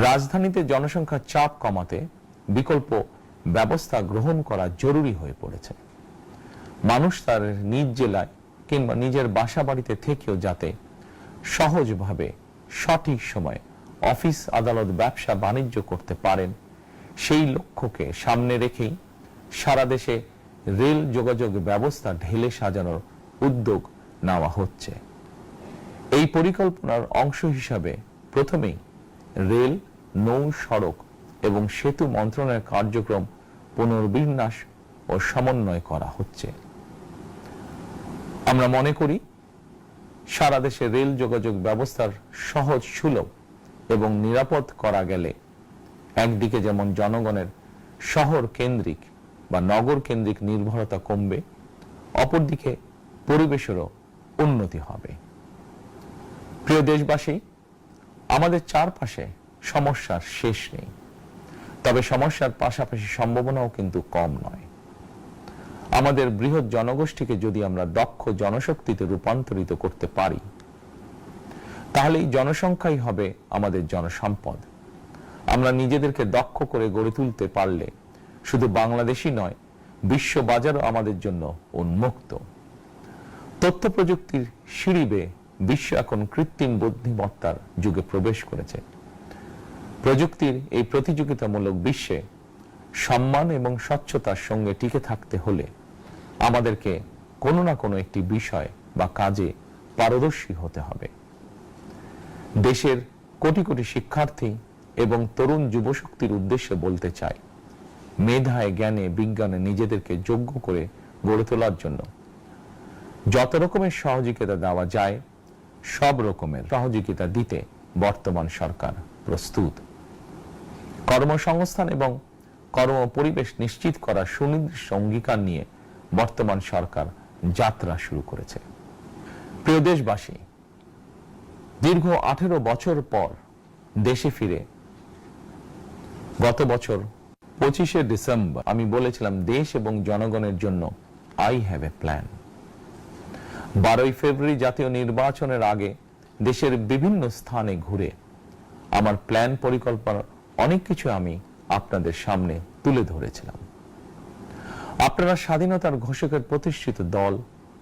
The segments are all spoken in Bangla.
রাজধানীতে জনসংখ্যার চাপ কমাতে বিকল্প ব্যবস্থা গ্রহণ করা জরুরি হয়ে পড়েছে। মানুষ তার নিজ জেলায় কিংবা নিজের বাসা বাড়িতে থেকেও যাতে সহজভাবে সঠিক সময়ে অফিস, আদালত, ব্যবসা বাণিজ্য করতে পারেন, সেই লক্ষ্যকে সামনে রেখেই সারা দেশে রেল যোগাযোগ ব্যবস্থা ঢেলে সাজানোর উদ্যোগ নেওয়া হচ্ছে। এই পরিকল্পনার অংশ হিসাবে প্রথমেই রেল, নৌ, সড়ক এবং সেতু মন্ত্রণালয়ের কার্যক্রম পুনর্বিন্যাস ও সমন্বয় করা হচ্ছে। আমরা মনে করি সারা দেশে রেল যোগাযোগ ব্যবস্থার সহজ, সুলভ এবং নিরাপদ করা গেলে একদিকে যেমন জনগণের শহর কেন্দ্রিক বা নগর কেন্দ্রিক নির্ভরতা কমবে, অপরদিকে পরিবেশেরও উন্নতি হবে। প্রিয় দেশবাসী, আমাদের চারপাশে সমস্যার শেষ নেই, তবে সমস্যার পাশাপাশি সম্ভাবনাও কিন্তু কম নয়। আমাদের বৃহৎ জনগোষ্ঠীকে যদি আমরা দক্ষ জনশক্তিতে রূপান্তরিত করতে পারি, তাহলে এই জনসংখ্যাই হবে আমাদের জনসম্পদ। আমরা নিজেদেরকে দক্ষ করে গড়ে তুলতে পারলে শুধু বাংলাদেশই নয়, বিশ্ব বাজারও আমাদের জন্য উন্মুক্ত। তথ্য প্রযুক্তির সিঁড়ি বেয়ে বিশ্ব এখন কৃত্রিম বুদ্ধিমত্তার যুগে প্রবেশ করেছে। প্রযুক্তির এই প্রতিযোগিতামূলক বিশ্বে সম্মান এবং স্বচ্ছতার সঙ্গে টিকে থাকতে হলে আমাদেরকে কোনো না কোনো একটি বিষয় বা কাজে পারদর্শী হতে হবে। দেশের কোটি কোটি শিক্ষার্থী এবং তরুণ যুবশক্তির উদ্দেশ্যে বলতে চাই, মেধায়, জ্ঞানে, বিজ্ঞানে নিজেদেরকে যোগ্য করে গড়ে তোলার জন্য যত রকমের সহযোগিতা দেওয়া যায়, সব রকমের সহযোগিতা দিতে বর্তমান সরকার প্রস্তুত। কর্মসংস্থান এবং কর্ম পরিবেশ নিশ্চিত করার সুনির্দিষ্ট অঙ্গীকার নিয়ে বর্তমান সরকার যাত্রা শুরু করেছে। প্রিয় দেশবাসী, দীর্ঘ 18 বছর পর দেশে ফিরে গত বছর 25শে ডিসেম্বর আমি বলেছিলাম, দেশ এবং জনগণের জন্য আই হ্যাভ এ প্ল্যান। 12ই ফেব্রুয়ারি জাতীয় নির্বাচনের আগে দেশের বিভিন্ন স্থানে ঘুরে আমার প্ল্যান, পরিকল্পনা অনেক কিছু আমি আপনাদের সামনে তুলে ধরেছিলাম। আপনারা স্বাধীনতার ঘোষকের প্রতিষ্ঠিত দল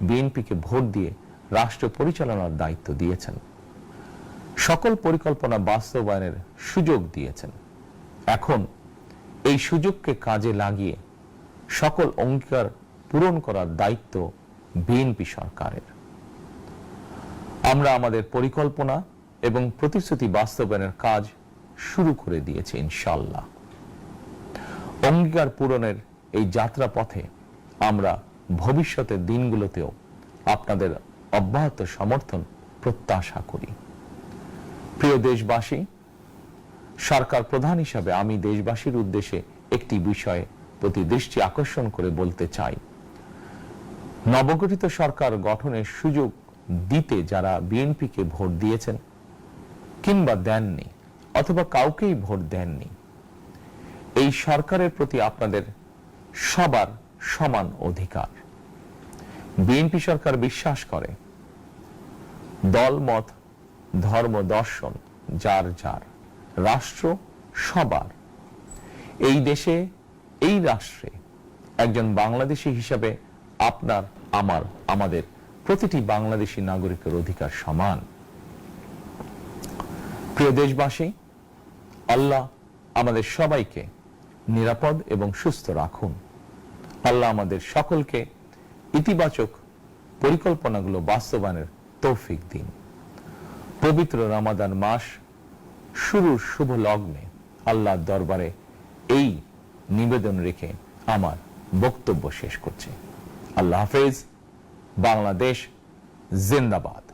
বিএনপিকে ভোট দিয়ে রাষ্ট্র পরিচালনার দায়িত্ব দিয়েছেন, সকল পরিকল্পনা বাস্তবায়নের সুযোগ দিয়েছেন। এখন এই সুযোগকে কাজে লাগিয়ে সকল অঙ্গীকার পূরণ করার দায়িত্ব বিএনপি সরকারের। আমরা আমাদের পরিকল্পনা এবং প্রতিশ্রুতি বাস্তবায়নের কাজ শুরু করে দিয়েছি ইনশাআল্লাহ। অঙ্গীকার পূরণের এই যাত্রা পথে আমরা ভবিষ্যতের দিনগুলোতেও আপনাদের অব্যাহত সমর্থন প্রত্যাশা করি। প্রিয় দেশবাসী, সরকার প্রধান হিসাবে আমি দেশবাসীর উদ্দেশ্যে একটি বিষয়ে প্রতি দৃষ্টি আকর্ষণ করে বলতে চাই। নবগঠিত সরকার গঠনের সুযোগ দিতে যারা বিএনপিকে ভোট দিয়েছেন কিংবা দেননি, অথবা কাউকেই ভোট দেননি, এই সরকারের প্রতি আপনাদের সবার সমান অধিকার। বিএনপি সরকার বিশ্বাস করে দল, মত, ধর্ম, দর্শন যার যার, রাষ্ট্র সবার। এই দেশে, এই রাষ্ট্রে একজন বাংলাদেশী হিসাবে আপনার, আমার, আমাদের প্রতিটি বাংলাদেশী নাগরিকের অধিকার সমান। প্রিয় দেশবাসী, আল্লাহ আমাদের সবাইকে নিরাপদ এবং সুস্থ রাখুন। আল্লাহ আমাদের সকলকে ইতিবাচক পরিকল্পনাগুলো বাস্তবায়নের তৌফিক দিন। পবিত্র রমাদান মাস শুরুর শুভ লগ্নে আল্লাহর দরবারে এই নিবেদন রেখে আমার বক্তব্য শেষ করছি। আল্লাহ হাফেজ। বাংলাদেশ জিন্দাবাদ।